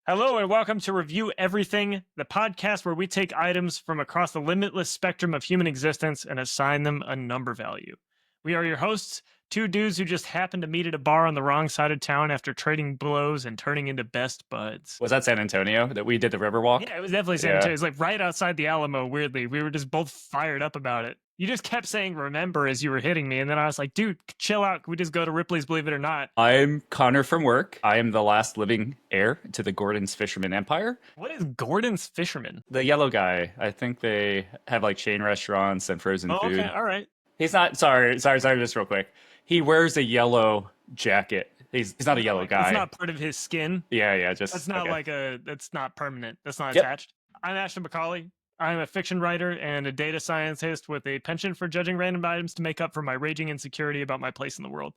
Hello and welcome to Review Everything, the podcast where we take items from across the limitless spectrum of human existence and assign them a number value. We are your hosts, two dudes who just happened to meet at a bar on the wrong side of town after trading blows and turning into best buds. Was that San Antonio that we did the Riverwalk? Yeah, it was definitely San Antonio. It was like right outside the Alamo, weirdly. We were just both fired up about it. You just kept saying remember as you were hitting me, and then I was like, dude, chill out. Can we just go to Ripley's Believe It or Not? I'm Connor from work. I am the last living heir to the Gordon's Fisherman Empire. What is Gordon's Fisherman? The yellow guy. I think they have like chain restaurants and frozen food. Okay, all right. He's not, sorry, just real quick. He wears a yellow jacket. He's not a yellow guy. It's not part of his skin. Yeah, just. That's not okay. that's not permanent. That's not Yep. attached. I'm Ashton Macaulay. I'm a fiction writer and a data scientist with a penchant for judging random items to make up for my raging insecurity about my place in the world.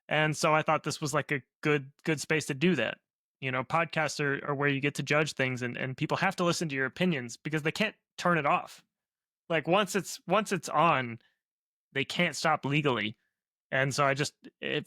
And so I thought this was like a good space to do that. You know, podcasts are where you get to judge things and people have to listen to your opinions because they can't turn it off. Like once it's on, they can't stop legally. And so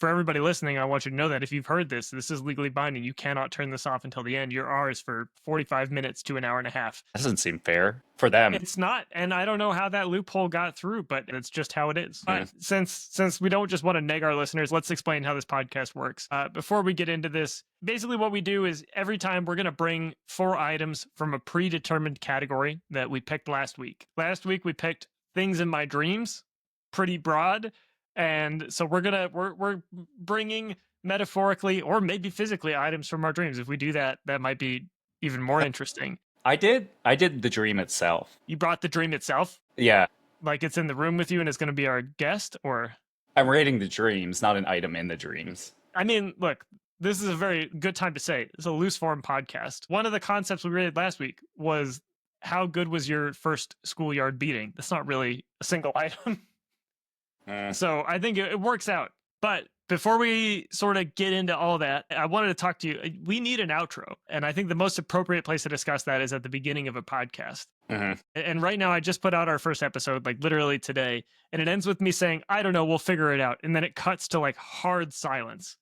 for everybody listening, I want you to know that if you've heard this is legally binding. You cannot turn this off until the end. You're ours for 45 minutes to an hour and a half. That doesn't seem fair for them. It's not, and I don't know how that loophole got through, but it's just how it is. Yeah. But since we don't just want to neg our listeners, let's explain how this podcast works. Before we get into this, basically what we do is every time we're going to bring 4 items from a predetermined category that we picked last week. Last week we picked things in my dreams, pretty broad. And so we're bringing metaphorically or maybe physically items from our dreams. If we do that, that might be even more interesting. I did the dream itself. You brought the dream itself? Yeah. Like it's in the room with you and it's going to be our guest, or? I'm rating the dreams, not an item in the dreams. I mean, look, this is a very good time to say it's a loose form podcast. One of the concepts we rated last week was how good was your first schoolyard beating? That's not really a single item. So I think it works out. But before we sort of get into all that, I wanted to talk to you. We need an outro. And I think the most appropriate place to discuss that is at the beginning of a podcast. Mm-hmm. And right now, I just put out our first episode, like literally today. And it ends with me saying, I don't know, we'll figure it out. And then it cuts to like hard silence.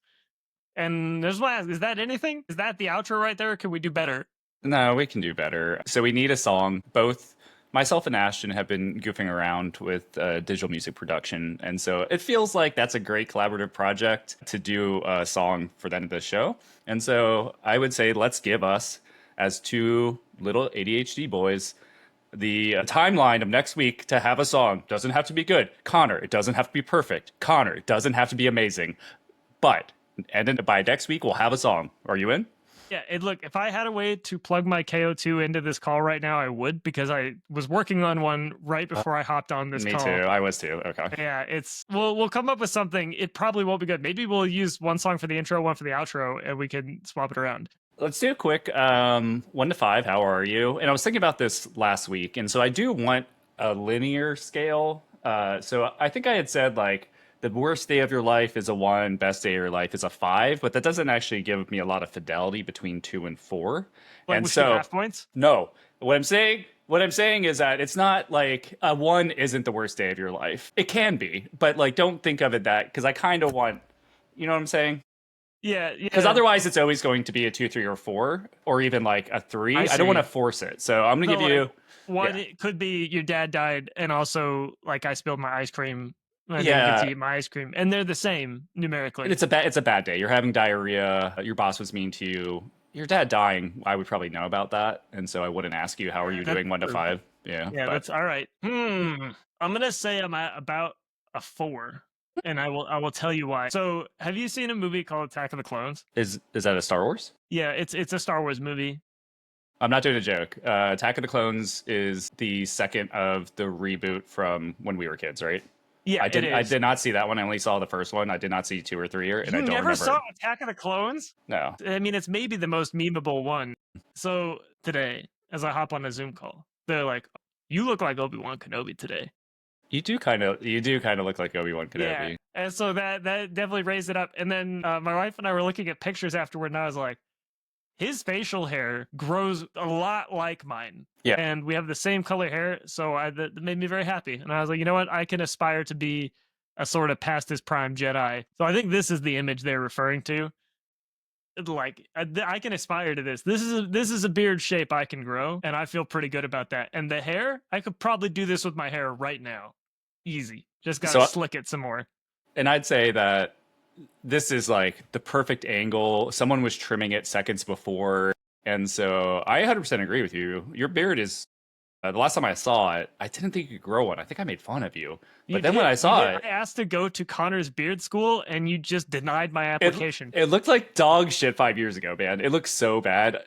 And there's one ask, is that anything? Is that the outro right there? Or can we do better? No, we can do better. So we need a song. Both myself and Ashton have been goofing around with digital music production. And so it feels like that's a great collaborative project to do a song for the end of the show. And so I would say let's give us, as two little ADHD boys, the timeline of next week to have a song. Doesn't have to be good. Connor, it doesn't have to be perfect. Connor, it doesn't have to be amazing. But, and then by next week, we'll have a song. Are you in? Yeah, look, if I had a way to plug my KO2 into this call right now, I would, because I was working on one right before I hopped on this Me call. too. I was too. Okay. Yeah, we'll come up with something. It probably won't be good. Maybe we'll use one song for the intro, one for the outro, and we can swap it around. Let's do a quick 1 to 5. How are you? And I was thinking about this last week, and so I do want a linear scale. So I think I had said like the worst day of your life is a 1, best day of your life is a 5, but that doesn't actually give me a lot of fidelity between 2 and 4. Like and with so half points? No, what I'm saying is that it's not like a 1 isn't the worst day of your life. It can be, but like don't think of it that, because I kind of want, you know what I'm saying? Yeah. Because otherwise it's always going to be a 2, 3, or 4, or even like a 3. I don't want to force it. So I'm going to give you one. It could be your dad died, and also like I spilled my ice cream. I Yeah. didn't get to eat my ice cream, and they're the same numerically. It's a bad day. You're having diarrhea. Your boss was mean to you. Your dad dying. I would probably know about that, and so I wouldn't ask you how are you doing 1 to 5. Yeah. Yeah, that's all right. I'm gonna say I'm at about a 4. And I will tell you why. So, have you seen a movie called Attack of the Clones? Is that a Star Wars? Yeah, it's a Star Wars movie. I'm not doing a joke. Attack of the Clones is the second of the reboot from when we were kids, right? Yeah, I did not see that one. I only saw the first one. I did not see 2 or 3, and I don't never remember. saw Attack of the Clones? No. I mean, it's maybe the most memeable one. So today, as I hop on a Zoom call, they're like, "You look like Obi-Wan Kenobi today." You do kind of look like Obi-Wan Kenobi. Yeah, and so that definitely raised it up. And then my wife and I were looking at pictures afterward, and I was like, his facial hair grows a lot like mine. Yeah. And we have the same color hair, so that made me very happy. And I was like, you know what? I can aspire to be a sort of past his prime Jedi. So I think this is the image they're referring to. like I can aspire to this. This is a beard shape I can grow, and I feel pretty good about that. And the hair, I could probably do this with my hair right now, easy. Just gotta So, slick it some more. and I'd say that this is like the perfect angle. Someone was trimming it seconds before. And so I 100% agree with you. Your beard is, the last time I saw it, I didn't think you could grow one. I think I made fun of you. But then when I saw it, I asked to go to Connor's beard school, and you just denied my application. it looked like dog shit 5 years ago, man. It looked so bad.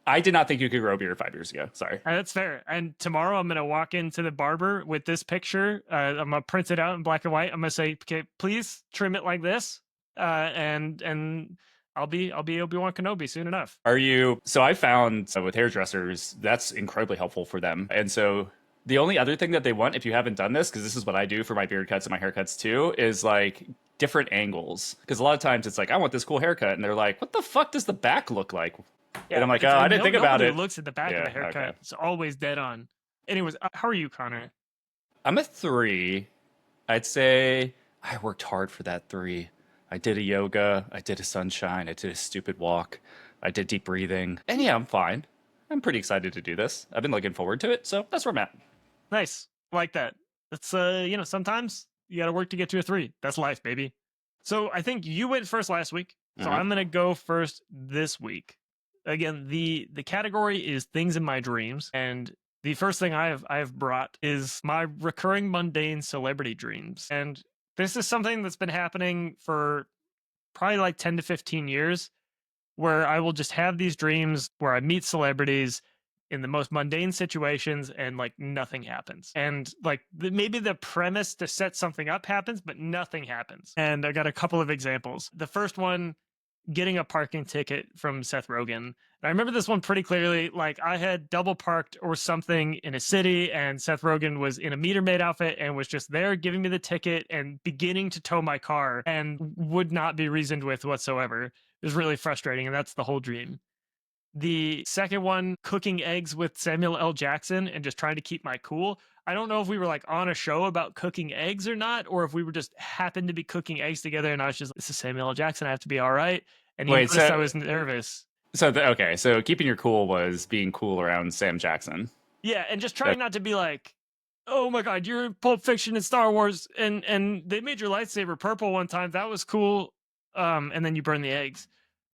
I did not think you could grow a beard 5 years ago. Sorry. That's fair. And tomorrow I'm gonna walk into the barber with this picture. I'm gonna print it out in black and white. I'm gonna say, "Okay, please trim it like this," and I'll be Obi-Wan Kenobi soon enough. Are you? So I found with hairdressers, that's incredibly helpful for them. And so the only other thing that they want, if you haven't done this, because this is what I do for my beard cuts and my haircuts too, is like different angles. Because a lot of times it's like, I want this cool haircut. And they're like, what the fuck does the back look like? Yeah, and I'm like, oh, I didn't think about it. Looks at the back of the haircut. Okay. It's always dead on. Anyways, how are you, Connor? I'm a 3. I'd say I worked hard for that 3. I did a yoga. I did a sunshine. I did a stupid walk. I did deep breathing. And yeah, I'm fine. I'm pretty excited to do this. I've been looking forward to it. So that's where I'm at. Nice. Like that. That's sometimes you got to work to get to a 3. That's life, baby. So I think you went first last week. So I'm going to go first this week. Again, the category is things in my dreams, and the first thing I've brought is my recurring mundane celebrity dreams. And this is something that's been happening for probably like 10 to 15 years, where I will just have these dreams where I meet celebrities in the most mundane situations and like nothing happens. And like maybe the premise to set something up happens, but nothing happens. And I got a couple of examples. The first one, getting a parking ticket from Seth Rogen. And I remember this one pretty clearly. Like I had double parked or something in a city, and Seth Rogen was in a meter maid outfit and was just there giving me the ticket and beginning to tow my car and would not be reasoned with whatsoever. It was really frustrating, and that's the whole dream. The second one, cooking eggs with Samuel L. Jackson and just trying to keep my cool. I don't know if we were like on a show about cooking eggs or not, or if we were just happened to be cooking eggs together and I was just, this is Samuel L. Jackson, I have to be all right. And he noticed I was nervous. So, so keeping your cool was being cool around Sam Jackson. Yeah, and just trying not to be like, oh my God, you're in Pulp Fiction and Star Wars, and they made your lightsaber purple one time. That was cool. And then you burn the eggs.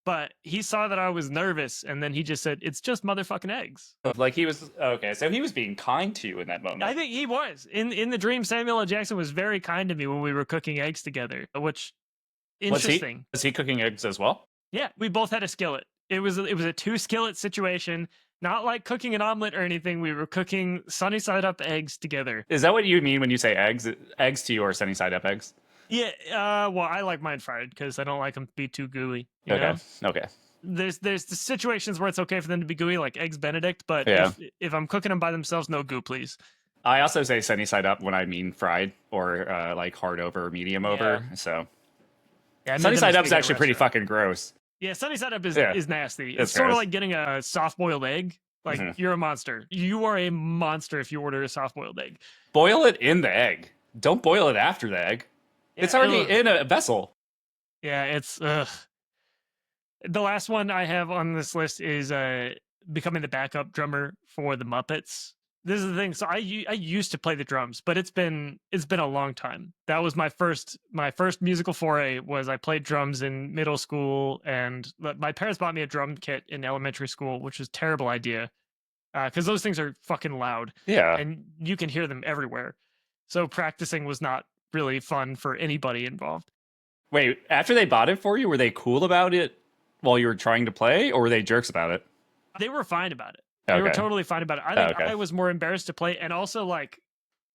But he saw that I was nervous, and then he just said, it's just motherfucking eggs. Like he was, okay, so he was being kind to you in that moment. I think he was. In the dream, Samuel L. Jackson was very kind to me when we were cooking eggs together, which, interesting. Was he cooking eggs as well? Yeah, we both had a skillet. It was a 2-skillet situation, not like cooking an omelet or anything. We were cooking sunny side up eggs together. Is that what you mean when you say eggs? Eggs to you are sunny side up eggs? Yeah, well, I like mine fried because I don't like them to be too gooey. Okay. There's the situations where it's okay for them to be gooey, like eggs Benedict, but if I'm cooking them by themselves, no goo, please. I also say sunny side up when I mean fried or like hard over or medium over. So sunny side up is actually pretty fucking gross. Yeah, sunny side up is nasty. It's gross. Sort of like getting a soft boiled egg. Like you're a monster. You are a monster if you order a soft boiled egg. Boil it in the egg. Don't boil it after the egg. Yeah, it's already in a vessel. Yeah, it's the last one I have on this list is becoming the backup drummer for the Muppets. This is the thing. So I used to play the drums, but it's been a long time. That was my first musical foray. Was I played drums in middle school, and my parents bought me a drum kit in elementary school, which was a terrible idea because those things are fucking loud. Yeah, and you can hear them everywhere. So practicing was not really fun for anybody involved. Wait, after they bought it for you, were they cool about it while you were trying to play, or were they jerks about it? They were fine about it. They were totally fine about it. I think I was more embarrassed to play and also like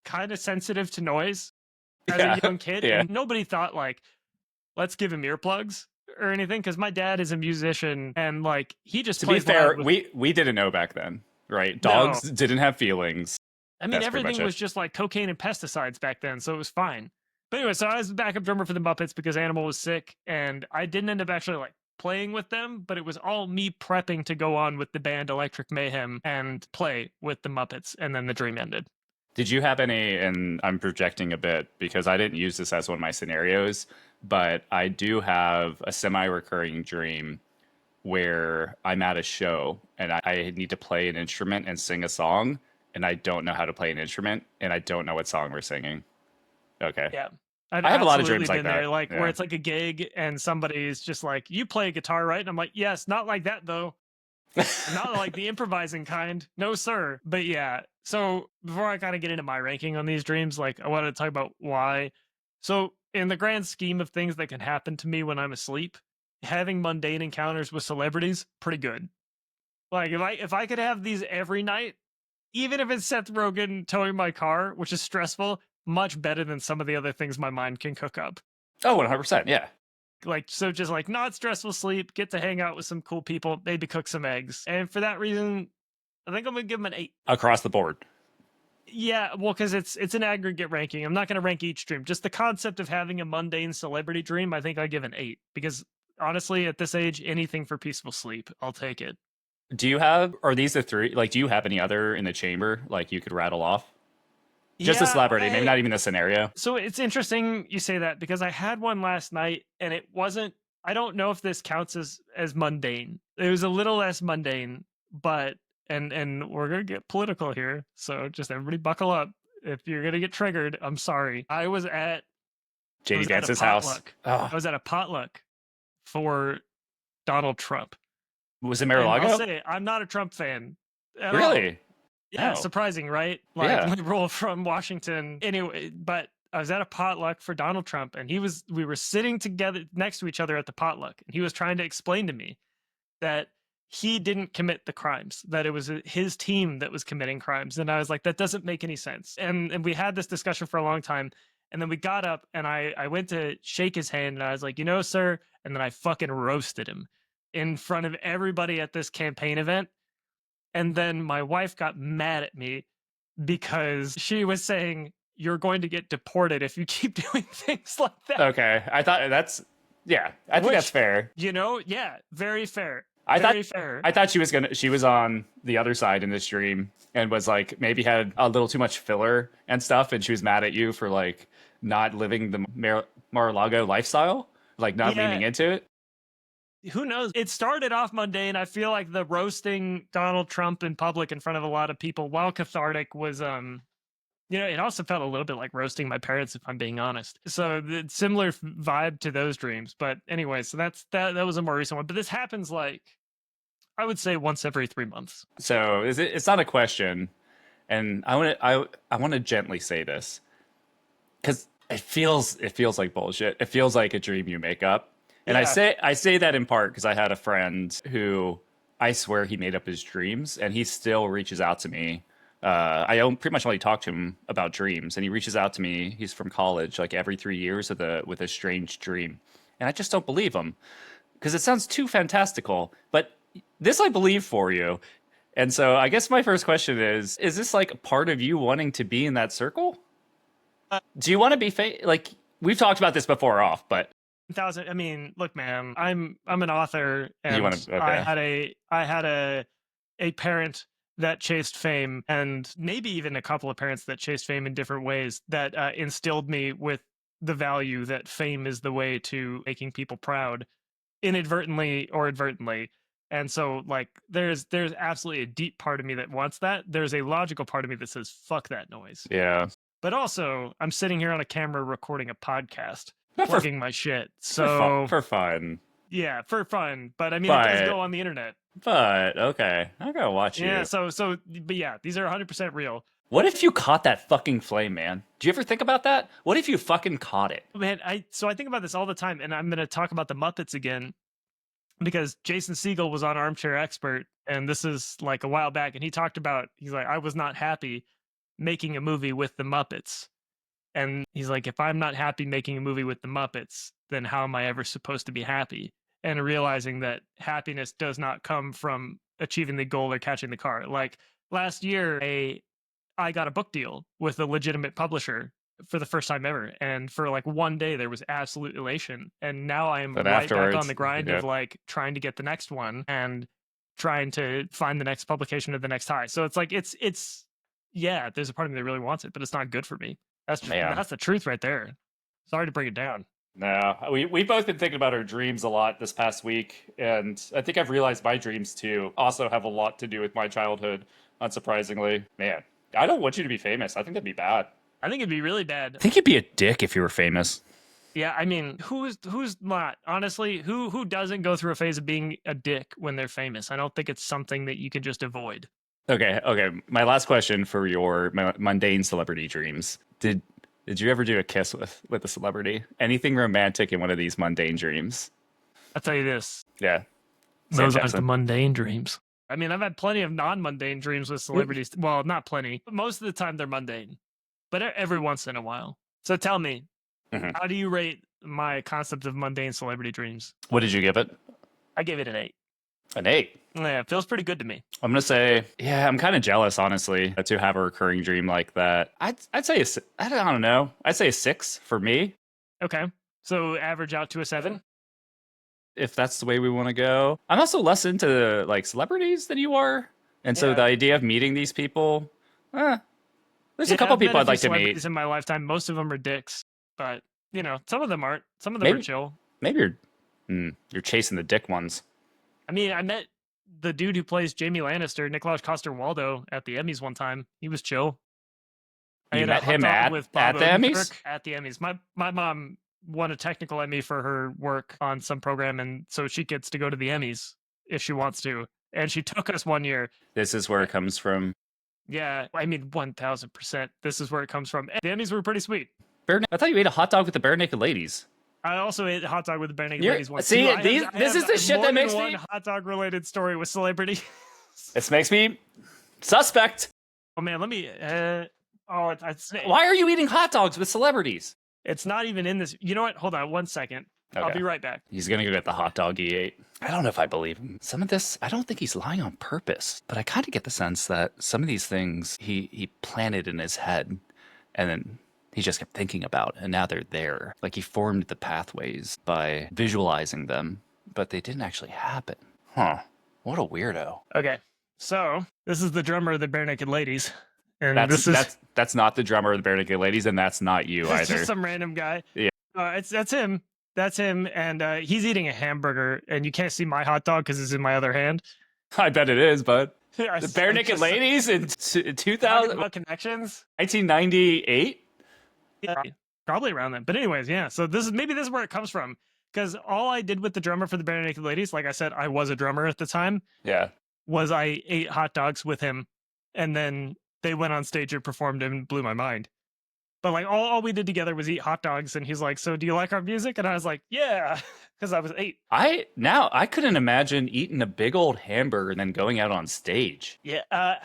kind of sensitive to noise as a young kid. Yeah. And nobody thought like, let's give him earplugs or anything. Cause my dad is a musician and like, he just, to be fair, we didn't know back then, right? Dogs didn't have feelings. I mean, everything was just like cocaine and pesticides back then. So it was fine. But anyway, so I was the backup drummer for the Muppets because Animal was sick and I didn't end up actually like playing with them, but it was all me prepping to go on with the band Electric Mayhem and play with the Muppets, and then the dream ended. Did you have any, and I'm projecting a bit because I didn't use this as one of my scenarios, but I do have a semi-recurring dream where I'm at a show and I need to play an instrument and sing a song, and I don't know how to play an instrument, and I don't know what song we're singing. Okay. Yeah. I've I have a lot of absolutely dreams like been there, that. like where Yeah. it's like a gig and somebody's just like, "You play guitar, right?" And I'm like, "Yes, not like that though. Not like the improvising kind. No, sir." But yeah. So before I kind of get into my ranking on these dreams, like I wanted to talk about why. So in the grand scheme of things that can happen to me when I'm asleep, having mundane encounters with celebrities, pretty good. Like if I could have these every night, even if it's Seth Rogen towing my car, which is stressful, much better than some of the other things my mind can cook up. Oh, 100%. Yeah. Like, so just like not stressful sleep, get to hang out with some cool people, maybe cook some eggs. And for that reason, I think I'm gonna give him an 8. Across the board. Yeah, well, because it's an aggregate ranking. I'm not gonna rank each dream. Just the concept of having a mundane celebrity dream, I think I give an 8. Because honestly, at this age, anything for peaceful sleep, I'll take it. Do you have, are these the three? Like, do you have any other in the chamber? Like, you could rattle off? Just a Yeah, celebrity, maybe not even the scenario. so it's interesting you say that because I had one last night and it wasn't, I don't know if this counts as mundane. It was a little less mundane, but and we're going to get political here. So just everybody buckle up. If you're going to get triggered, I'm sorry. I JD was at a Vance's house. potluck. Oh, I was at a potluck for Donald Trump. was it And I'll Mar-a-Lago? say I'm not a Trump fan at all. Really? Yeah, Oh, surprising, right? Like yeah. liberal from Washington. Anyway, but I was at a potluck for Donald Trump and we were sitting together next to each other at the potluck. And he was trying to explain to me that he didn't commit the crimes, that it was his team that was committing crimes. And I was like, that doesn't make any sense. And we had this discussion for a long time. And then we got up and I went to shake his hand and I was like, you know, sir. And then I fucking roasted him in front of everybody at this campaign event. And then my wife got mad at me because she was saying, "You're going to get deported if you keep doing things like that." Okay. I thought that's, yeah, I think that's Which, fair. yeah, very fair. I thought Very fair. I thought she was on the other side in this dream and was like maybe had a little too much filler and stuff, and she was mad at you for like not living the Mar-a-Lago lifestyle, like not Yeah, leaning into it. who knows? It started off mundane. I feel like the roasting Donald Trump in public in front of a lot of people, while cathartic, was it also felt a little bit like roasting my parents, if I'm being honest. So the similar vibe to those dreams. But anyway, so that was a more recent one. But this happens like I would say once every 3 months. So it's not a question, and I want to gently say this because it feels like bullshit. It feels like a dream you make up. And Yeah. I say that in part because I had a friend who I swear he made up his dreams, and he still reaches out to me. Pretty much only talk to him about dreams, and he reaches out to me. He's from college, like every 3 years with a strange dream, and I just don't believe him because it sounds too fantastical. But this I believe for you, and so I guess my first question is this like a part of you wanting to be in that circle? Uh, Do you want to be like we've talked about this before off, but Thousand. I mean, look, man, I'm an author, you want and to okay. I had a parent that chased fame, and maybe even a couple of parents that chased fame in different ways that instilled me with the value that fame is the way to making people proud, inadvertently or advertently. And so, like, there's absolutely a deep part of me that wants that. There's a logical part of me that says, "Fuck that noise." Yeah. But also, I'm sitting here on a camera recording a podcast, But plugging my shit. for fun, So for fun. yeah, for fun. But I mean, it does But go on the internet. okay, I gotta watch Yeah. you. But yeah, these are 100% real. What if you caught that fucking flame, man? Do you ever think about that? What if you fucking caught it? Man, I think about this all the time, and I'm gonna talk about the Muppets again because Jason Segel was on Armchair Expert, and this is like a while back, and he talked about he's like, I was not happy making a movie with the Muppets. And he's like, if I'm not happy making a movie with the Muppets, then how am I ever supposed to be happy? And realizing that happiness does not come from achieving the goal or catching the car. Like last year, I got a book deal with a legitimate publisher for the first time ever. And for like one day, there was absolute elation. And now I am But right back on afterwards, the grind yeah. of like trying to get the next one and trying to find the next publication of the next high. So it's like, yeah, there's a part of me that really wants it, but it's not good for me. Man. That's the truth right there. Sorry to bring it down. No, we've both been thinking about our dreams a lot this past week, and I think I've realized my dreams too also have a lot to do with my childhood. Unsurprisingly, man, I don't want you to be famous. I think that'd be bad. I think it'd be really bad. I think you'd be a dick if you were famous. Yeah, I mean, who's not? Honestly, who doesn't go through a phase of being a dick when they're famous? I don't think it's something that you could just avoid. Okay. My last question for your mundane celebrity dreams. Did you ever do a kiss with a celebrity? Anything romantic in one of these mundane dreams? I'll tell you this. Yeah. Sam Those aren't the Jackson. mundane dreams. I mean, I've had plenty of non-mundane dreams with celebrities. Well, not plenty, but most of the time they're mundane. But every once in a while. So tell me, Mhm. how do you rate my concept of mundane celebrity dreams? What did you give it? I gave it an 8. An 8. Yeah, it feels pretty good to me. I'm gonna say, yeah, I'm kind of jealous, honestly, to have a recurring dream like that. I'd say I don't know. I'd say a 6 for me, Okay. So average out to a 7. if that's the way we want to go. I'm also less into like celebrities than you are, and so Yeah. the idea of meeting these people, there's a Yeah, couple I've met people a I'd few like to meet. celebrities in my lifetime. Most of them are dicks, but you know, some of them aren't. Some of them are Maybe chill. maybe you're chasing the dick ones. I mean, I met the dude who plays Jamie Lannister, Nicholas Coster-Waldau, at the Emmys one time. He was chill. I You had a met hot him dog at with Bob the Emmys? Odenkirk at the Emmys. My mom won a technical Emmy for her work on some program, and so she gets to go to the Emmys if she wants to. And she took us one year. This is where it comes from. Yeah, I mean, 1000%. This is where it comes from. The Emmys were pretty sweet. I thought you ate a hot dog with the bare naked ladies. I also ate a hot dog with the Bare Naked You're- Ladies once. see, too. I these- have- I this have is the shit more that than makes one me- hot dog related story with celebrity. This makes me suspect. Oh man, let me. Why are you eating hot dogs with celebrities? It's not even in this. You know what? Hold on 1 second. I'll Okay. be right back. He's gonna go get the hot dog he ate. I don't know if I believe him. Some of this, I don't think he's lying on purpose, but I kind of get the sense that some of these things he planted in his head, and then he just kept thinking about, and now they're there. Like he formed the pathways by visualizing them, but they didn't actually happen. Huh? What a weirdo. Okay, so this is the drummer of the Bare Naked Ladies, and this is That's not the drummer of the Bare Naked Ladies, and that's not you it's either. just some random guy. Yeah. That's him. That's him, and he's eating a hamburger, and you can't see my hot dog because it's in my other hand. I bet it is, but I the Bare Naked just- Ladies in Talking 2000, about connections. 1998. Yeah, probably around then. But anyways, yeah. So this is where it comes from. Because all I did with the drummer for the Bare Naked Ladies, like I said, I was a drummer at the time, Yeah. was I ate hot dogs with him, and then they went on stage and performed and blew my mind. But like all we did together was eat hot dogs, and he's like, "So do you like our music?" And I was like, "Yeah," because I was 8. I couldn't imagine eating a big old hamburger and then going out on stage. Yeah.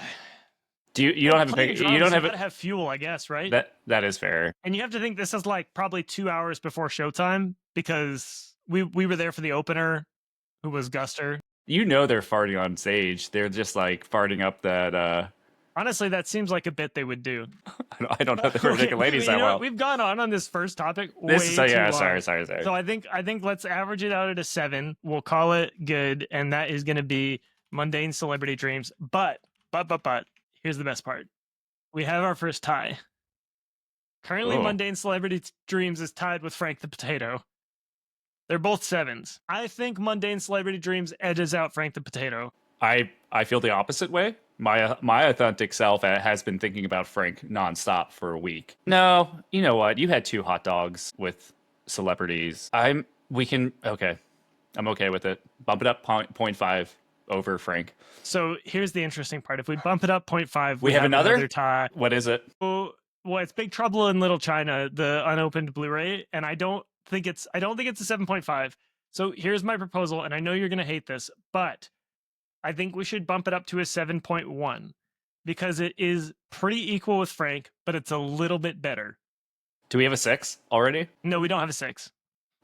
You don't have a playing big, drums, you don't have gotta have fuel, I guess, right? that is fair. And you have to think this is like probably 2 hours before showtime because we were there for the opener, who was Guster. You know they're farting on stage. They're just like farting up that. Honestly, that seems like a bit they would do. I don't know the Bare Naked Ladies You that know well. what? We've gone on this first topic This way is too yeah. long. Sorry. So I think let's average it out at a 7. We'll call it good, and that is going to be mundane celebrity dreams. But here's the best part: we have our first tie. Currently, Oh. mundane celebrity dreams is tied with Frank the Potato. They're both 7s. I think mundane celebrity dreams edges out Frank the Potato. I feel the opposite way. My authentic self has been thinking about Frank nonstop for a week. No, you know what? You had 2 hot dogs with celebrities. I'm okay with it. Bump it up 0.5 over Frank. So here's the interesting part: if we bump it up 0.5, We have another tie. What is it? Well, it's Big Trouble in Little China, the unopened Blu-ray, and I don't think it's a 7.5. So here's my proposal, and I know you're gonna hate this, but I think we should bump it up to a 7.1 because it is pretty equal with Frank, but it's a little bit better. Do we have a 6 already? No, we don't have a 6.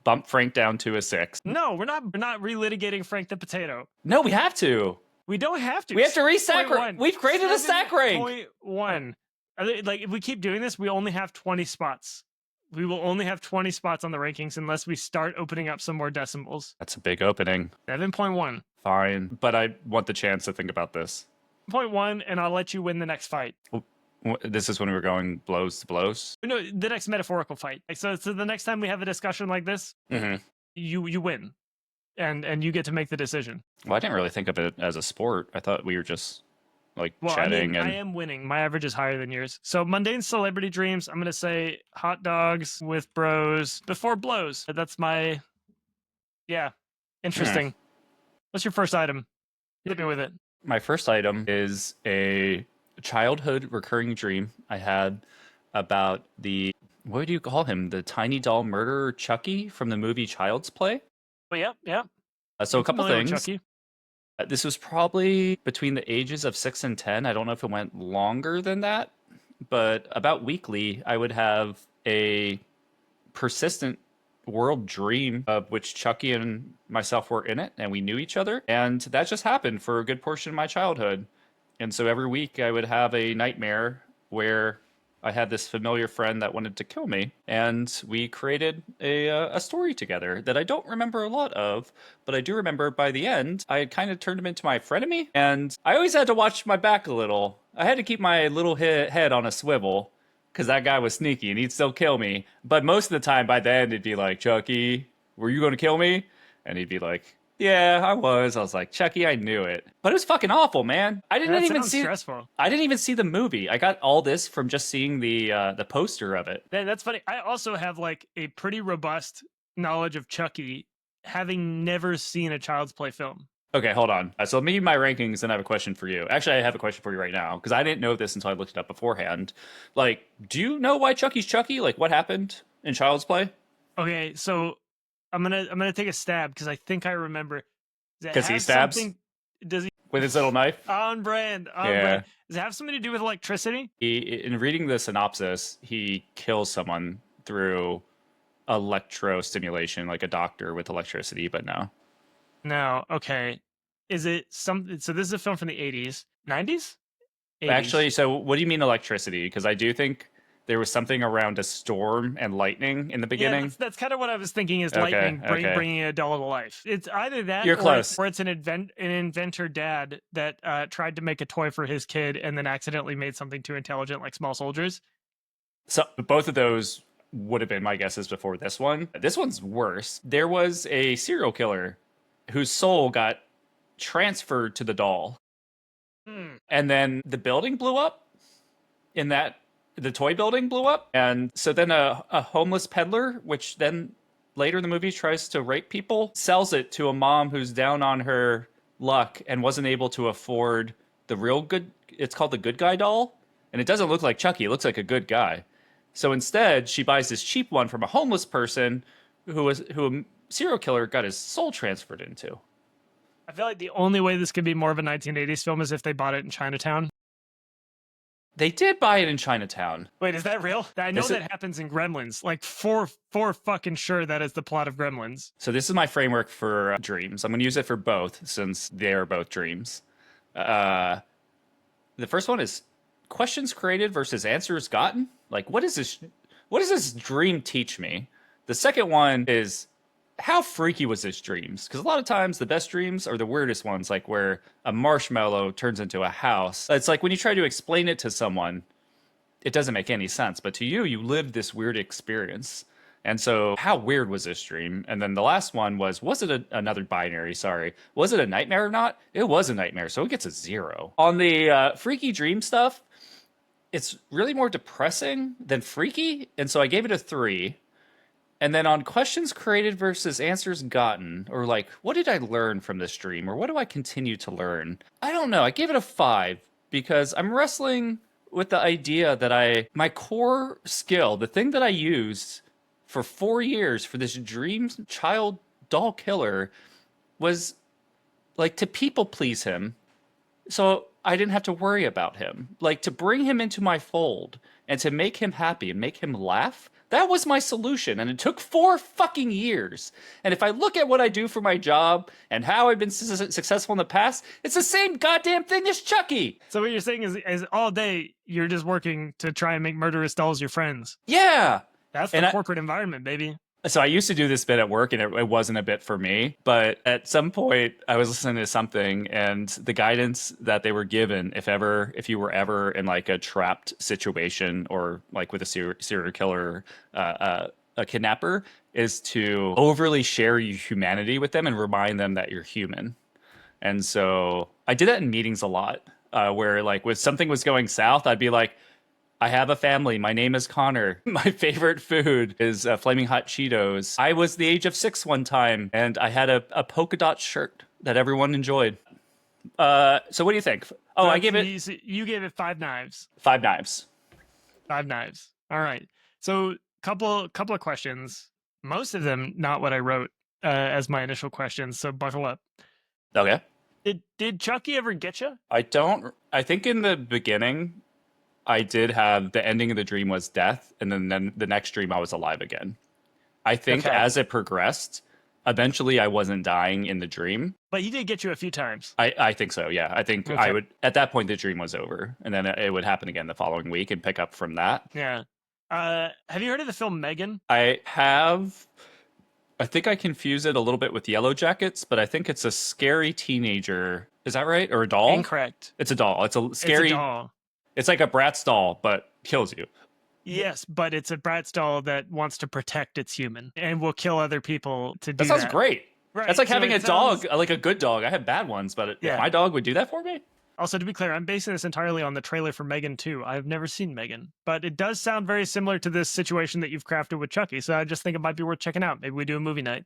Bump Frank down to a 6. No, we're not relitigating Frank the Potato. No, we have to. We don't have to. We have to re-stack 7.1. rank. We've created a stack rank. 7.1. Like if we keep doing this, we only have 20 spots. We will only have 20 spots on the rankings unless we start opening up some more decimals. That's a big opening. 7.1. Fine, but I want the chance to think about this. 0.1, and I'll let you win the next fight. This is when we were going blows to blows. No, the next metaphorical fight. So the next time we have a discussion like this, you win, and you get to make the decision. Well, I didn't really think of it as a sport. I thought we were just like Well, chatting. I am winning. My average is higher than yours. So mundane celebrity dreams. I'm gonna say hot dogs with bros before blows. That's my. Yeah, interesting. What's your first item? Hit me with it. My first item is a childhood recurring dream I had about what do you call him? The tiny doll murderer Chucky from the movie Child's Play. But yeah. So a couple things. Chucky. This was probably between the ages of 6 and 10. I don't know if it went longer than that, but about weekly, I would have a persistent world dream of which Chucky and myself were in it, and we knew each other. And that just happened for a good portion of my childhood. And so every week I would have a nightmare where I had this familiar friend that wanted to kill me, and we created a story together that I don't remember a lot of, but I do remember by the end, I had kind of turned him into my frenemy, and I always had to watch my back a little. I had to keep my little head on a swivel, because that guy was sneaky, and he'd still kill me. But most of the time, by the end, it'd be like, Chucky, were you going to kill me? And he'd be like, yeah, I was. I was like, Chucky, I knew it. But it was fucking awful, man. I didn't even see stressful. I didn't even see the movie. I got all this from just seeing the poster of it. That's funny. I also have like a pretty robust knowledge of Chucky, having never seen a Child's Play film. Okay, hold on. So let me give my rankings, and I have a question for you. Actually, I have a question for you right now, because I didn't know this until I looked it up beforehand. Like, do you know why Chucky's Chucky? Like, what happened in Child's Play? Okay, so I'm gonna take a stab because I think I remember. Because he stabs? Does he? With his little knife? On brand. Brand. Does it have something to do with electricity? In reading the synopsis, he kills someone through electrostimulation, like a doctor with electricity, but no. No. Okay. Is it something? So this is a film from the 80s, 90s? 80s. Actually, so what do you mean electricity? Because I do think there was something around a storm and lightning in the beginning. Yeah, that's kind of what I was thinking. Is lightning bringing a doll to life? It's either that, You're close, or it's an inventor dad that tried to make a toy for his kid and then accidentally made something too intelligent, like Small Soldiers. So both of those would have been my guesses before this one. This one's worse. There was a serial killer whose soul got transferred to the doll, and then the building blew up. The toy building blew up, and so then a homeless peddler, which then later in the movie tries to rape people, sells it to a mom who's down on her luck and wasn't able to afford the real good. It's called the Good Guy doll, and it doesn't look like Chucky. It looks like a good guy. So instead, she buys this cheap one from a homeless person who a serial killer got his soul transferred into. I feel like the only way this could be more of a 1980s film is if they bought it in Chinatown. They did buy it in Chinatown. Wait, is that real? I know that happens in Gremlins. Like, for fucking sure that is the plot of Gremlins. So this is my framework for dreams. I'm going to use it for both, since they are both dreams. The first one is questions created versus answers gotten. Like, what does this dream teach me? The second one is, how freaky was this dreams? Because a lot of times the best dreams are the weirdest ones, like where a marshmallow turns into a house. It's like when you try to explain it to someone, it doesn't make any sense. But to you, you lived this weird experience. And so how weird was this dream? And then the last one was it another binary? Sorry. Was it a nightmare or not? It was a nightmare, so it gets a 0. On the freaky dream stuff, it's really more depressing than freaky. And so I gave it a 3. And then on questions created versus answers gotten, or like, what did I learn from this dream? Or what do I continue to learn? I don't know. I gave it a 5 because I'm wrestling with the idea that my core skill, the thing that I used for 4 years for this dream child doll killer, was like to people please him. So I didn't have to worry about him. Like, to bring him into my fold and to make him happy and make him laugh. That was my solution, and it took 4 fucking years. And if I look at what I do for my job and how I've been successful in the past, it's the same goddamn thing as Chucky. So what you're saying is all day you're just working to try and make murderous dolls your friends. Yeah. That's the corporate environment, baby. So I used to do this bit at work and it wasn't a bit for me. But at some point I was listening to something and the guidance that they were given, if you were ever in like a trapped situation or like with a serial killer, a kidnapper, is to overly share your humanity with them and remind them that you're human. And so I did that in meetings a lot, where like when something was going south, I'd be like, I have a family. My name is Connor. My favorite food is Flaming Hot Cheetos. I was the age of 6 one time, and I had a polka dot shirt that everyone enjoyed. So what do you think? Oh, I gave it You gave it 5 knives. 5 knives. 5 knives. All right. So couple of questions. Most of them not what I wrote as my initial questions. So buckle up. Okay. Did Chucky ever get you? I think in the beginning, I did have the ending of the dream was death, and then the next dream I was alive again. I think Okay. as it progressed, eventually I wasn't dying in the dream. But he did get you a few times. I think so, yeah. I think Okay. I would, at that point, the dream was over, and then it would happen again the following week and pick up from that. Yeah. Have you heard of the film Megan? I have. I think I confuse it a little bit with Yellow Jackets, but I think it's a scary teenager. Is that right? Or a doll? Incorrect. It's a doll. It's a scary. It's a doll. It's like a Bratz doll, but kills you. Yes, but it's a Bratz doll that wants to protect its human and will kill other people to do That sounds great. Right. That's like so having a it sounds- dog, like a good dog. I have bad ones, but Yeah. if my dog would do that for me. Also, to be clear, I'm basing this entirely on the trailer for Megan 2. I've never seen Megan, but it does sound very similar to this situation that you've crafted with Chucky. So I just think it might be worth checking out. Maybe we do a movie night.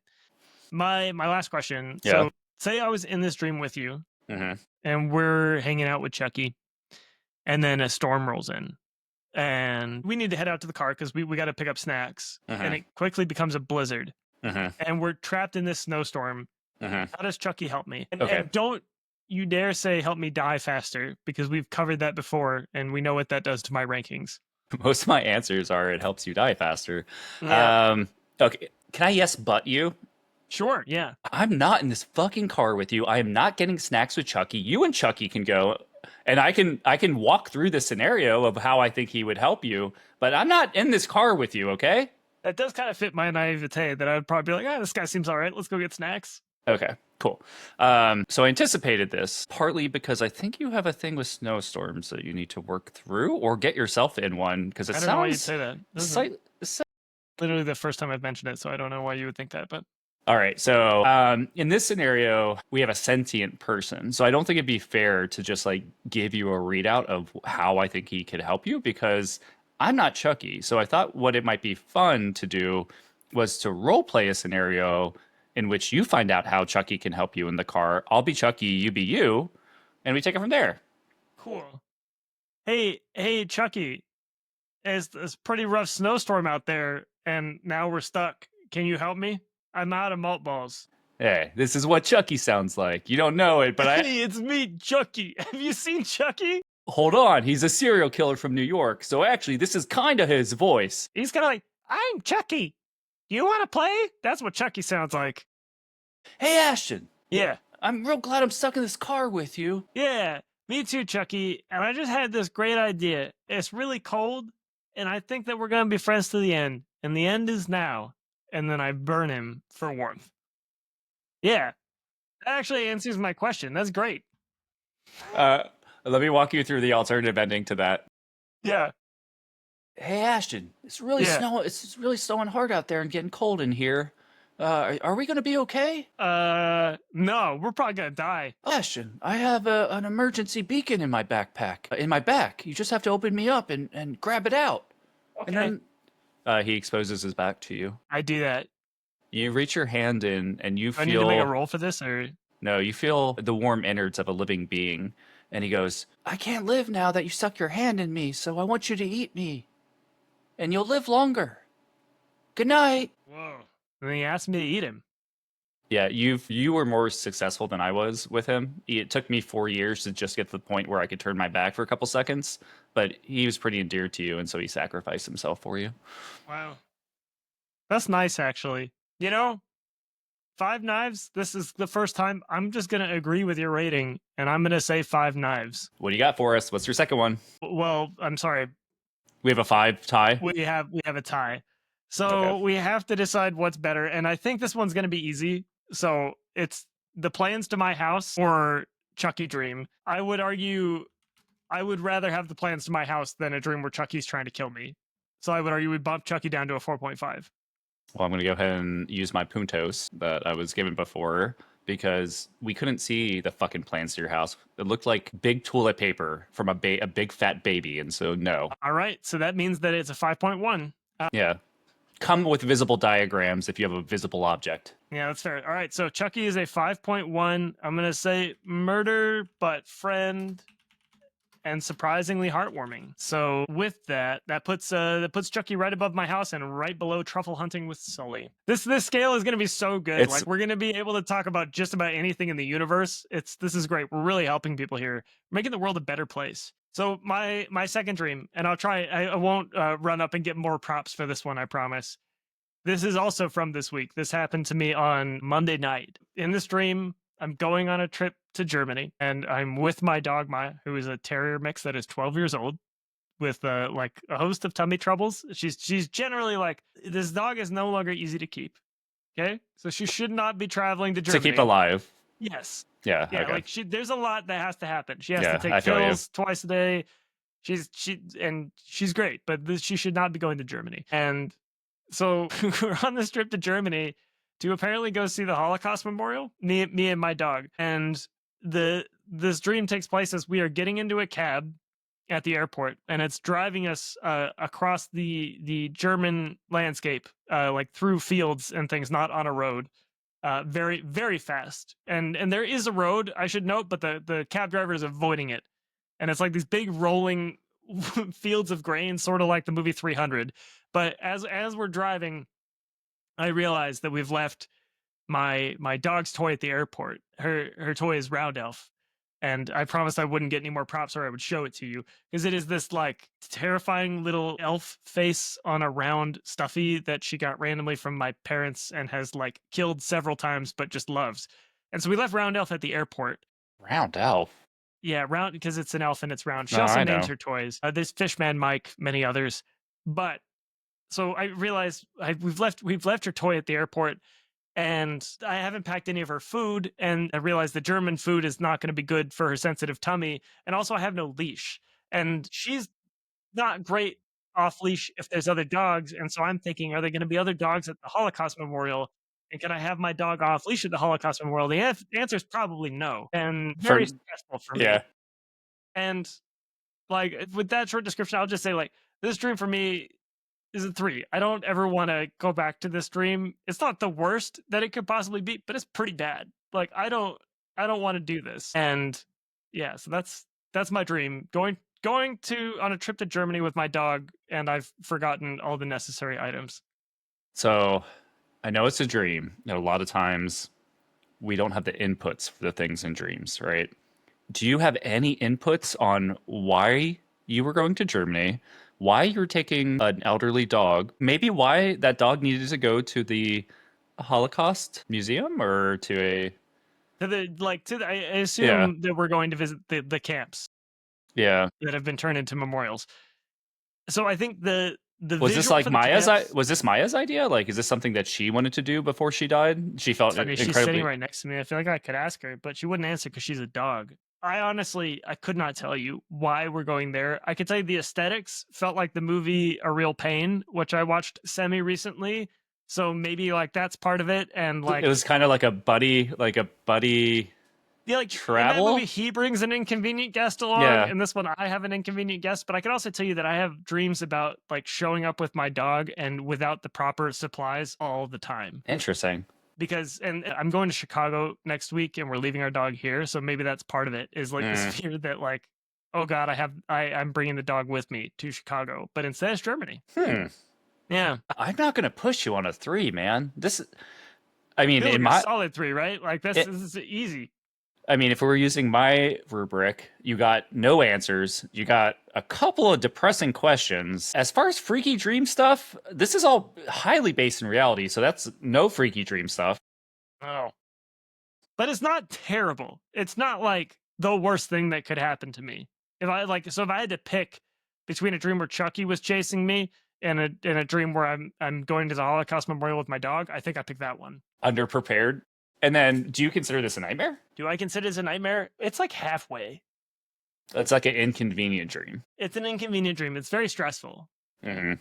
My last question. Yeah. So say I was in this dream with you and we're hanging out with Chucky, and then a storm rolls in. And we need to head out to the car because we got to pick up snacks. And it quickly becomes a blizzard. And we're trapped in this snowstorm. How does Chucky help me? And don't you dare say help me die faster, because we've covered that before and we know what that does to my rankings. Most of my answers are it helps you die faster. Yeah. Okay. Can I yes but you? Sure, yeah. I'm not in this fucking car with you. I am not getting snacks with Chucky. You and Chucky can go, and I can walk through the scenario of how I think he would help you, but I'm not in this car with you, okay? That does kind of fit my naivete that I would probably be like, this guy seems all right. Let's go get snacks. Okay, cool. So I anticipated this partly because I think you have a thing with snowstorms that you need to work through or get yourself in one, because it I don't know why you'd sounds say that. This is slight- literally the first time I've mentioned it, so I don't know why you would think that, but All right. So in this scenario, we have a sentient person. So I don't think it'd be fair to just like give you a readout of how I think he could help you, because I'm not Chucky. So I thought what it might be fun to do was to role play a scenario in which you find out how Chucky can help you in the car. I'll be Chucky, you be you, and we take it from there. cool. Hey, Chucky, it's a pretty rough snowstorm out there, and now we're stuck. Can you help me? I'm out of malt balls. Hey, this is what Chucky sounds like. You don't know it, but Hey, it's me, Chucky. Have you seen Chucky? hold on. He's a serial killer from New York. So actually, this is kind of his voice. He's kind of like, I'm Chucky. You want to play? That's what Chucky sounds like. Hey, Ashton. Yeah. I'm real glad I'm stuck in this car with you. Yeah, me too, Chucky. And I just had this great idea. It's really cold, and I think that we're going to be friends to the end. And the end is now. And then I burn him for warmth. Yeah. That actually answers my question. That's great. Let me walk you through the alternative ending to that. Yeah. Hey, Ashton, it's really Yeah. snowing. It's really snowing hard out there and getting cold in here. Are we gonna be okay? No, we're probably going to die. Ashton, I have an emergency beacon in my backpack. In my back. You just have to open me up and grab it out. Okay. And then he exposes his back to you. I do that. You reach your hand in and you Do I need to make a feel roll for this, or? no, you feel the warm innards of a living being. And he goes, I can't live now that you stuck your hand in me, so I want you to eat me. And you'll live longer. Good night. Whoa. And he asked me to eat him. Yeah, you were more successful than I was with him. It took me 4 years to just get to the point where I could turn my back for a couple seconds, but he was pretty endeared to you, and so he sacrificed himself for you. Wow. That's nice, actually. You know, 5 knives, this is the first time I'm just going to agree with your rating, and I'm going to say 5 knives. What do you got for us? What's your second one? Well, I'm sorry. We have a 5 tie. We have a tie. So Okay. we have to decide what's better, and I think this one's going to be easy. So it's the plans to my house or Chucky dream. I would argue I would rather have the plans to my house than a dream where Chucky's trying to kill me. So I would argue we bump Chucky down to a 4.5. Well, I'm going to go ahead and use my puntos that I was given before because we couldn't see the fucking plans to your house. It looked like big toilet paper from a big fat baby, and so no. All right, so that means that it's a 5.1. Yeah. Come with visible diagrams if you have a visible object. Yeah, that's fair. All right, so Chucky is a 5.1. I'm going to say murder, but friend, and surprisingly heartwarming. So with that puts Chucky right above my house and right below truffle hunting with Sully. This scale is going to be so good. Like we're going to be able to talk about just about anything in the universe. This is great. We're really helping people here, making the world a better place. So my second dream, and I won't run up and get more props for this one, I promise. This is also from this week. This happened to me on Monday night. In this dream, I'm going on a trip to Germany, and I'm with my dog Maya, who is a terrier mix that is 12 years old, with like a host of tummy troubles. She's generally like, this dog is no longer easy to keep. Okay, so she should not be traveling to Germany to keep alive. Yes. Yeah. Yeah. Okay. Like there's a lot that has to happen. She has Yeah, to I take feel you. pills twice a day. She's great, but she should not be going to Germany. And so we're on this trip to Germany to apparently go see the Holocaust Memorial, me and my dog. And this dream takes place as we are getting into a cab at the airport, and it's driving us across the German landscape, like through fields and things, not on a road, very very fast. And there is a road, I should note, but the cab driver is avoiding it, and it's like these big rolling fields of grain, sort of like the movie 300. But as we're driving, I realize that we've left my dog's toy at the airport. Her toy is Round Elf, and I promised I wouldn't get any more props or I would show it to you, because it is this like terrifying little elf face on a round stuffy that she got randomly from my parents and has like killed several times but just loves. And so we left Round Elf at the airport. Round Elf. Yeah, round, because it's an elf and it's round. She No, also I names know. her toys. There's Fishman Mike, many others. But so I realized we've left her toy at the airport, and I haven't packed any of her food. And I realized the German food is not going to be good for her sensitive tummy. And also, I have no leash, and she's not great off leash if there's other dogs. And so I'm thinking, are there going to be other dogs at the Holocaust Memorial? And can I have my dog off leash at the Holocaust Memorial? The answer is probably no, and very stressful for me. Yeah. And like with that short description, I'll just say like this dream for me is a 3. I don't ever want to go back to this dream. It's not the worst that it could possibly be, but it's pretty bad. Like I don't want to do this. And yeah, so that's my dream. Going to on a trip to Germany with my dog, and I've forgotten all the necessary items. So I know it's a dream. You know, a lot of times we don't have the inputs for the things in dreams, right? Do you have any inputs on why you were going to Germany, why you were taking an elderly dog, maybe why that dog needed to go to the Holocaust Museum or to I assume that we're going to visit the camps that have been turned into memorials. So I think the was this visual like for the camps, was this Maya's idea? Like, is this something that she wanted to do before she died? She felt I mean, she's incredibly. sitting right next to me. I feel like I could ask her, but she wouldn't answer because she's a dog. I honestly, I could not tell you why we're going there. I could tell you the aesthetics felt like the movie A Real Pain, which I watched semi recently. So maybe like that's part of it. And like It was kind of like a buddy, yeah, like travel. in that movie, he brings an inconvenient guest along, and this one I have an inconvenient guest. But I can also tell you that I have dreams about like showing up with my dog and without the proper supplies all the time. Interesting. Because and I'm going to Chicago next week, and we're leaving our dog here, so maybe that's part of it. Is like this fear that like, oh God, I'm bringing the dog with me to Chicago, but instead it's Germany. Yeah, I'm not gonna push you on a 3, man. I mean, in my solid 3, right? Like this is easy. I mean, if we were using my rubric, you got no answers. You got a couple of depressing questions. As far as freaky dream stuff, this is all highly based in reality, so that's no freaky dream stuff. Oh. But it's not terrible. It's not like the worst thing that could happen to me. If I had to pick between a dream where Chucky was chasing me in a dream where I'm going to the Holocaust Memorial with my dog, I think I picked that one. Underprepared. And then, do you consider this a nightmare? Do I consider this a nightmare? It's like halfway. It's like an inconvenient dream. It's an inconvenient dream. It's very stressful. Mm-hmm.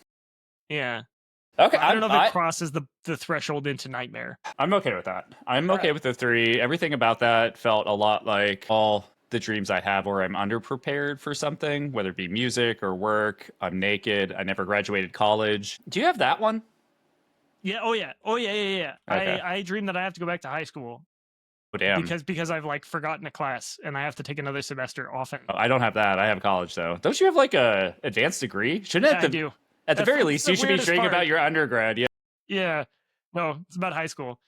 Yeah. Okay, I don't know if it crosses the threshold into nightmare. I'm okay with that. I'm All okay right. with the 3. Everything about that felt a lot like all the dreams I have where I'm underprepared for something, whether it be music or work. I'm naked. I never graduated college. Do you have that one? Yeah. Oh yeah. Oh yeah. Yeah. Yeah. Okay. I dream that I have to go back to high school Oh, damn. because I've like forgotten a class and I have to take another semester often. Oh, I don't have that. I have college, though. Don't you have like a advanced degree? Shouldn't Yeah, I do. At the very That's least, the you should be weirdest dreaming part. about your undergrad. Yeah. Yeah. No, it's about high school.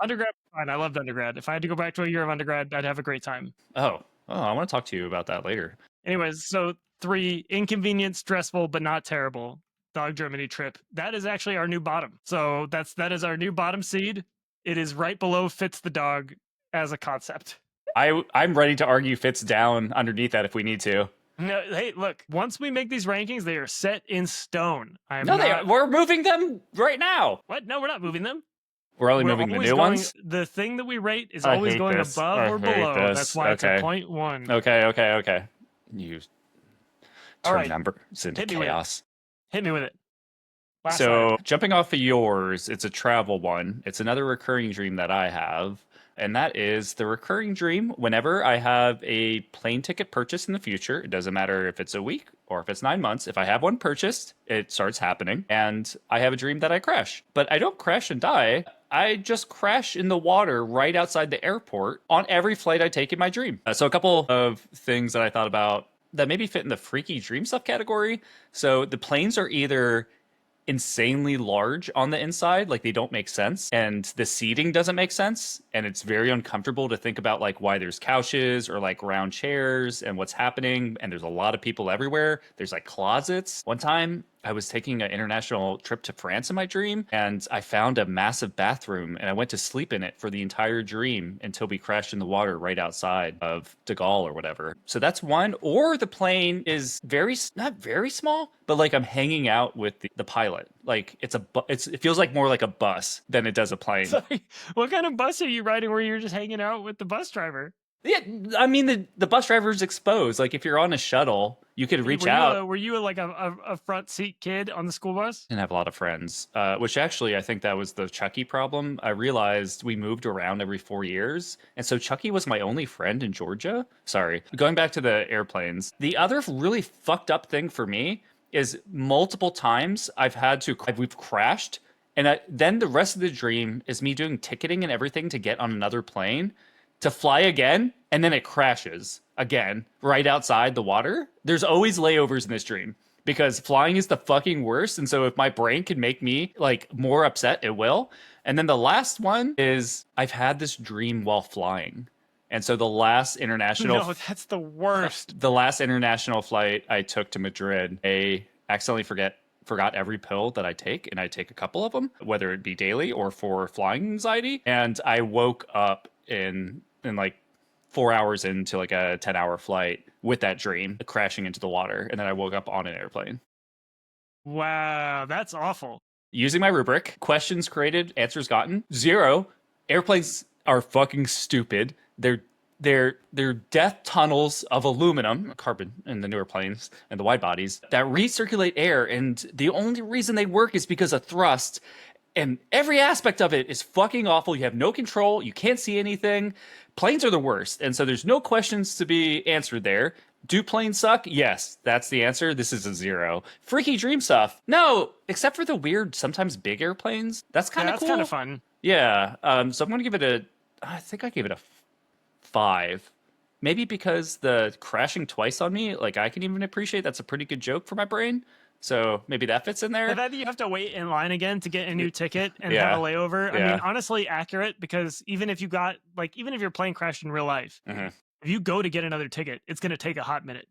Undergrad, fine. I loved undergrad. If I had to go back to a year of undergrad, I'd have a great time. Oh, I want to talk to you about that later. Anyways, so 3, inconvenient, stressful, but not terrible. Dog Germany trip. That is actually our new bottom. So that is our new bottom seed. It is right below fits the dog as a concept. I'm ready to argue fits down underneath that if we need to. No, hey, look. Once we make these rankings, they are set in stone. We're moving them right now. What? No, we're not moving them. We're only moving the new ones. The thing that we rate is I always hate going this. above I or hate below. this. That's why it's Okay. a 0.1. Okay. You All turn right. numbers into Hit me with it. chaos. Hit me with it. Last So item. jumping off of yours, it's a travel one. It's another recurring dream that I have. And that is the recurring dream whenever I have a plane ticket purchased in the future. It doesn't matter if it's a week or if it's 9 months. If I have one purchased, it starts happening. And I have a dream that I crash. But I don't crash and die. I just crash in the water right outside the airport on every flight I take in my dream. So a couple of things that I thought about that maybe fit in the freaky dream stuff category. So the planes are either insanely large on the inside, like they don't make sense, and the seating doesn't make sense, and it's very uncomfortable to think about like why there's couches or like round chairs and what's happening, and there's a lot of people everywhere. There's like closets. One time I was taking an international trip to France in my dream, and I found a massive bathroom, and I went to sleep in it for the entire dream until we crashed in the water right outside of De Gaulle or whatever. So that's one. Or the plane is not very small, but like I'm hanging out with the pilot. Like it feels like more like a bus than it does a plane. Sorry, what kind of bus are you riding where you're just hanging out with the bus driver? Yeah, I mean the bus driver is exposed. Like if you're on a shuttle, you could reach out. Were you like a front seat kid on the school bus? Didn't have a lot of friends, which actually I think that was the Chucky problem. I realized we moved around every 4 years, and so Chucky was my only friend in Georgia. Sorry, going back to the airplanes. The other really fucked up thing for me is multiple times we've crashed, and then the rest of the dream is me doing ticketing and everything to get on another plane to fly again, and then it crashes again right outside the water. There's always layovers in this dream because flying is the fucking worst. And so if my brain can make me like more upset, it will. And then the last one is I've had this dream while flying. And so the last international No, that's the worst. The last international flight I took to Madrid, I accidentally forgot every pill that I take, and I take a couple of them, whether it be daily or for flying anxiety. And I woke up in like 4 hours into like a 10-hour flight with that dream crashing into the water, and then I woke up on an airplane. Wow, that's awful. Using my rubric, questions created, answers gotten, 0. Airplanes are fucking stupid. They're death tunnels of aluminum, carbon in the newer planes and the wide bodies that recirculate air, and the only reason they work is because of thrust. And every aspect of it is fucking awful. You have no control. You can't see anything. Planes are the worst. And so there's no questions to be answered there. Do planes suck? Yes, that's the answer. This is a 0. Freaky dream stuff. No, except for the weird, sometimes big airplanes. That's kind of cool. That's kind of fun. Yeah. So I'm going to give it I think I gave it a 5. Maybe because the crashing twice on me, like I can even appreciate that's a pretty good joke for my brain. So maybe that fits in there. But then you have to wait in line again to get a new ticket and Yeah. have a layover. I Yeah. mean, honestly, accurate, because even if your plane crashed in real life, Mhm. if you go to get another ticket, it's going to take a hot minute.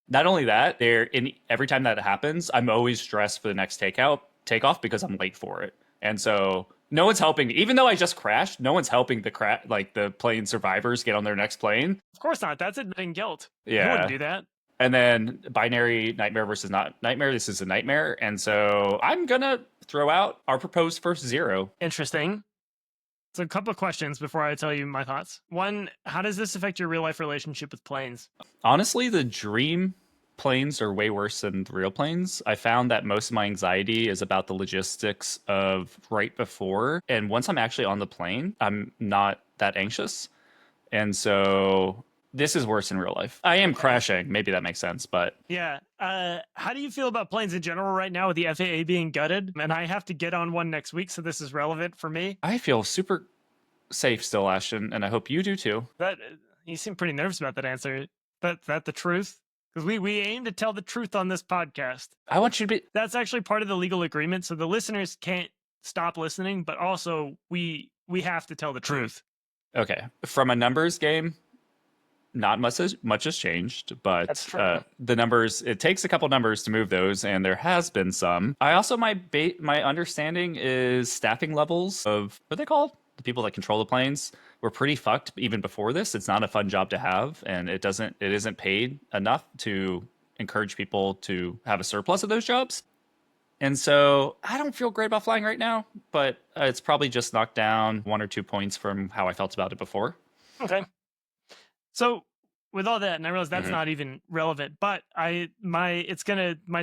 Not only that, every time that happens, I'm always stressed for the next takeoff because I'm late for it. And so no one's helping me. Even though I just crashed, no one's helping the plane survivors get on their next plane. Of course not. That's admitting guilt. Yeah. You wouldn't do that. And then binary nightmare versus not nightmare. This is a nightmare. And so I'm going to throw out our proposed first 0. Interesting. So a couple of questions before I tell you my thoughts. One, how does this affect your real life relationship with planes? Honestly, the dream planes are way worse than the real planes. I found that most of my anxiety is about the logistics of right before. And once I'm actually on the plane, I'm not that anxious. And so this is worse in real life. I am crashing. Maybe that makes sense, but yeah. How do you feel about planes in general right now with the FAA being gutted? And I have to get on one next week, so this is relevant for me. I feel super safe still, Ashton, and I hope you do too. That you seem pretty nervous about that answer. That the truth? Because we aim to tell the truth on this podcast. I want you to be. That's actually part of the legal agreement, so the listeners can't stop listening, but also we have to tell the truth. Okay, from a numbers game, not much has changed, but the numbers, it takes a couple numbers to move those, and there has been some. I also my understanding is staffing levels of what are they called? The people that control the planes were pretty fucked even before this. It's not a fun job to have, and it isn't paid enough to encourage people to have a surplus of those jobs. And so I don't feel great about flying right now, but it's probably just knocked down 1 or 2 points from how I felt about it before. Okay. So with all that, and I realize that's not even relevant, but my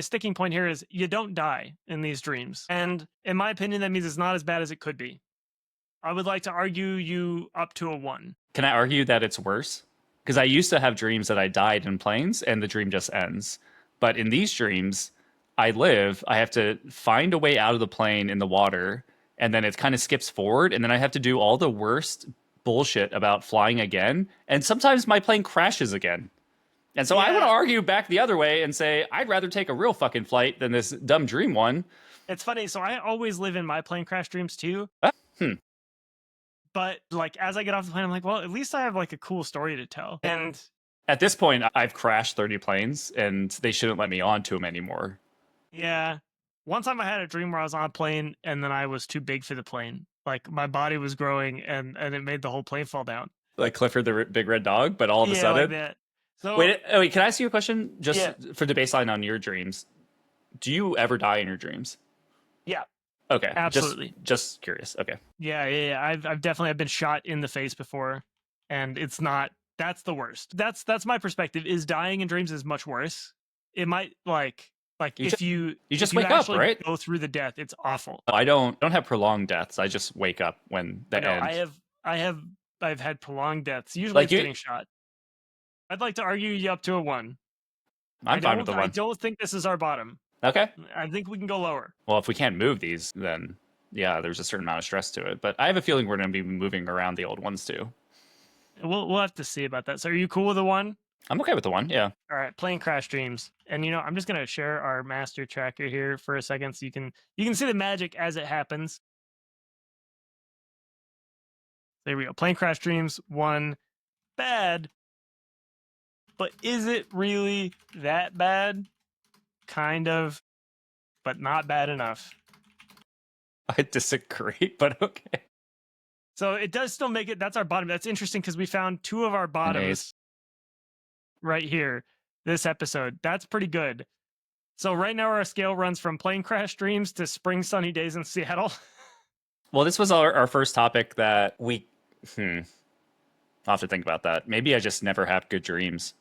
sticking point here is you don't die in these dreams. And in my opinion, that means it's not as bad as it could be. I would like to argue you up to a 1. Can I argue that it's worse? Because I used to have dreams that I died in planes and the dream just ends. But in these dreams, I have to find a way out of the plane in the water, and then it kind of skips forward, and then I have to do all the worst bullshit about flying again. And sometimes my plane crashes again. And so I want to argue back the other way and say, I'd rather take a real fucking flight than this dumb dream one. It's funny. So I always live in my plane crash dreams too. But like, as I get off the plane, I'm like, well, at least I have like a cool story to tell. And at this point, I've crashed 30 planes and they shouldn't let me onto them anymore. Yeah. One time I had a dream where I was on a plane and then I was too big for the plane. Like my body was growing and it made the whole plane fall down. Like Clifford the Big Red Dog, but all of a sudden. Like that. So, wait, can I ask you a question just for the baseline on your dreams? Do you ever die in your dreams? Yeah. Okay. Absolutely. Just curious. Okay. Yeah. I've definitely been shot in the face before, and it's not. That's the worst. That's my perspective. Is dying in dreams is much worse. It might if you wake up, right? Go through the death. It's awful. I don't have prolonged deaths. I just wake up when the end. I've had prolonged deaths. Usually it's getting shot. I'd like to argue you up to a 1. I'm fine with the 1. I don't think this is our bottom. Okay. I think we can go lower. Well, if we can't move these, then yeah, there's a certain amount of stress to it. But I have a feeling we're going to be moving around the old ones too. We'll have to see about that. So are you cool with the 1? I'm okay with the 1, yeah. All right, plane crash dreams. And I'm just going to share our master tracker here for a second so you can see the magic as it happens. There we go. Plane crash dreams 1, bad. But is it really that bad? Kind of, but not bad enough. I disagree, but okay. So it does still make it. That's our bottom. That's interesting because we found 2 of our bottoms right here, this episode. That's pretty good. So right now our scale runs from plane crash dreams to spring sunny days in Seattle. Well, this was our first topic that we... I'll have to think about that. Maybe I just never have good dreams.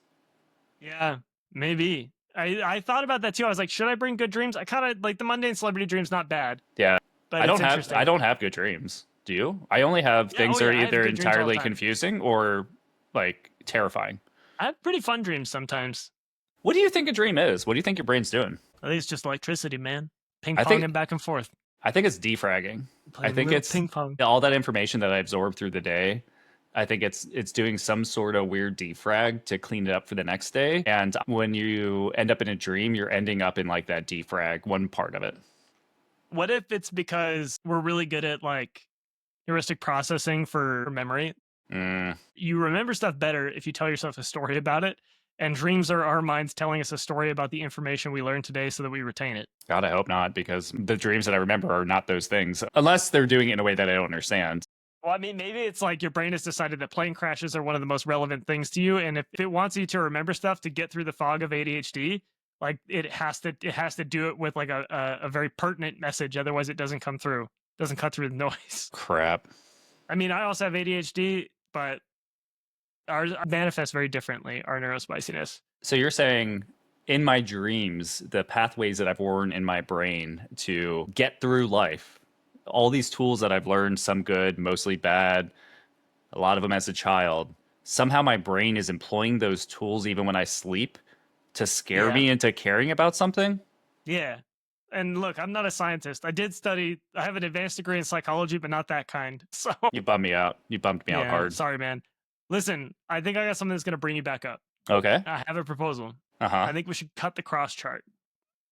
Yeah, maybe. I thought about that too. I was like, should I bring good dreams? I kind of like the mundane celebrity dreams, not bad. Yeah. But I don't have good dreams. Do you? I only have things that are either entirely confusing or like terrifying. I have pretty fun dreams sometimes. What do you think a dream is? What do you think your brain's doing? I think it's just electricity, man. Ping-ponging back and forth. I think it's defragging. I think it's ping-pong. All that information that I absorb through the day. I think it's doing some sort of weird defrag to clean it up for the next day. And when you end up in a dream, you're ending up in like that defrag, one part of it. What if it's because we're really good at like heuristic processing for memory? You remember stuff better if you tell yourself a story about it. And dreams are our minds telling us a story about the information we learned today so that we retain it. God, I hope not, because the dreams that I remember are not those things. Unless they're doing it in a way that I don't understand. Well, I mean, maybe it's like your brain has decided that plane crashes are one of the most relevant things to you, and if it wants you to remember stuff to get through the fog of ADHD, like it has to do it with like a very pertinent message. Otherwise, it doesn't come through. Doesn't cut through the noise. Crap. I mean, I also have ADHD, but ours manifests very differently. Our neurospiciness. So you're saying in my dreams, the pathways that I've worn in my brain to get through life, all these tools that I've learned, some good, mostly bad, a lot of them as a child, somehow my brain is employing those tools even when I sleep to scare Yeah, me into caring about something? yeah. And look, I'm not a scientist. I did study. I have an advanced degree in psychology, but not that kind. So You bummed me out. You bumped me out yeah, hard. sorry, man. Listen, I think I got something that's gonna bring you back up. Okay. I have a proposal. Uh-huh. I think we should cut the cross chart,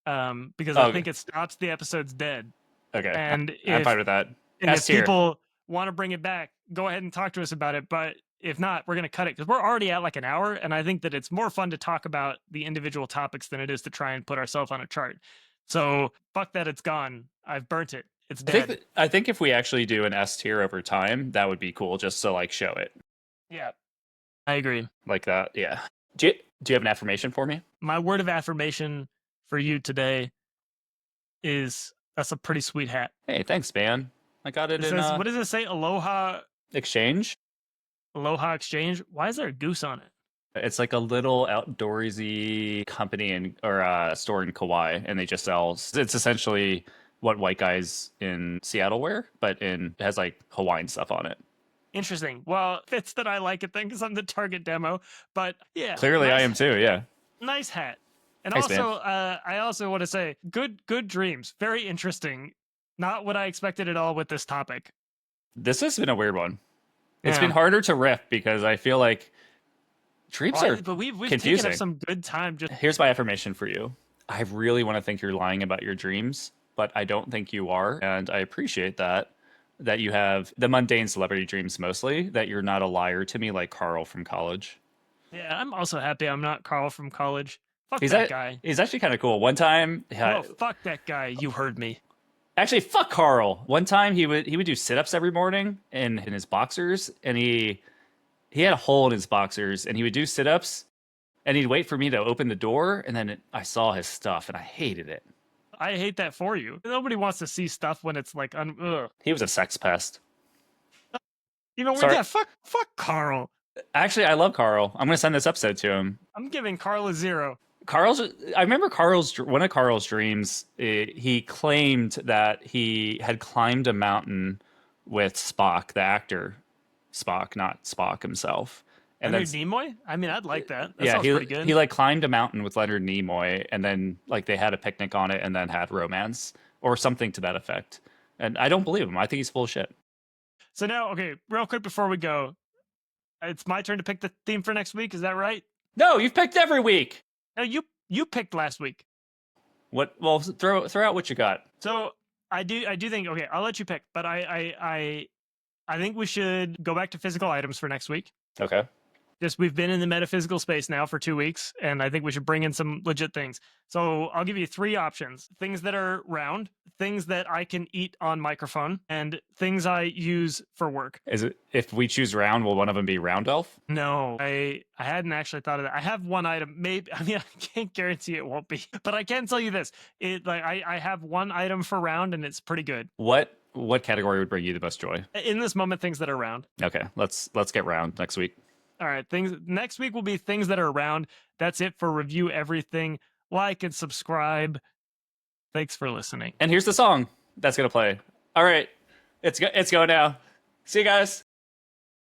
because I Oh, think it stops the episodes dead. okay. And I'm if fine with that. and S if tier. people want to bring it back, go ahead and talk to us about it. But if not, we're gonna cut it because we're already at like an hour, and I think that it's more fun to talk about the individual topics than it is to try and put ourselves on a chart. So fuck that, it's gone. I've burnt it. It's dead. I think if we actually do an S tier over time, that would be cool just to like show it Yeah, I agree. like that. Yeah. Do you have an affirmation for me? My word of affirmation for you today is that's a pretty sweet hat. Hey, thanks, man. I got it It in says, what does it say? exchange. Aloha Exchange. Why is there a goose on it? It's like a little outdoorsy company or store in Kauai, and they just sell. It's essentially what white guys in Seattle wear, but it has like Hawaiian stuff on it. Interesting. Well, fits that I like it then because I'm the target demo. But yeah, Clearly, I nice, am too. Yeah. nice hat. And Thanks, man. also, I also want to say, good dreams. Very interesting. Not what I expected at all with this topic. This has been a weird one. It's been Yeah. harder to riff because I feel like dreams are But we've taken confusing. up some good time. Just Here's my affirmation for you. I really want to think you're lying about your dreams, but I don't think you are. And I appreciate that you have the mundane celebrity dreams mostly, that you're not a liar to me like Carl from college. yeah, I'm also happy I'm not Carl from college. Fuck He's that guy. he's actually kind of cool. One time, Well, fuck that guy. You heard me. actually, fuck Carl. One time he would do sit-ups every morning in his boxers, and he had a hole in his boxers, and he would do sit-ups, and he'd wait for me to open the door, and then I saw his stuff, and I hated it. I hate that for you. Nobody wants to see stuff when it's like, ugh. He was a sex pest. Even with Sorry. that, fuck Carl. Actually, I love Carl. I'm gonna send this episode to him. I'm giving Carl a 0. I remember one of Carl's dreams. He claimed that he had climbed a mountain with Spock, the actor Spock, not Spock himself. And Leonard then, Nimoy? I mean, I'd like that. That yeah, sounds pretty good. he like climbed a mountain with Leonard Nimoy, and then like they had a picnic on it, and then had romance or something to that effect. And I don't believe him. I think he's full of shit. So now, okay, real quick before we go, it's my turn to pick the theme for next week. Is that right? No, you've picked every week. No, you picked last week. What? Well, throw out what you got. So I do think, okay, I'll let you pick, but I think we should go back to physical items for next week. Okay. Just we've been in the metaphysical space now for 2 weeks, and I think we should bring in some legit things. So I'll give you 3 options: things that are round, things that I can eat on microphone, and things I use for work. Is it if we choose round, will one of them be round elf? No, I hadn't actually thought of that. I have one item. Maybe I mean I can't guarantee it won't be, but I can tell you this: I have one item for round, and it's pretty good. What category would bring you the most joy? In this moment, things that are round. Okay, let's get round next week. All right, things next week will be things that are around. That's it for review everything. Like and subscribe. Thanks for listening. And here's the song that's gonna play. All right, it's go now. See you guys.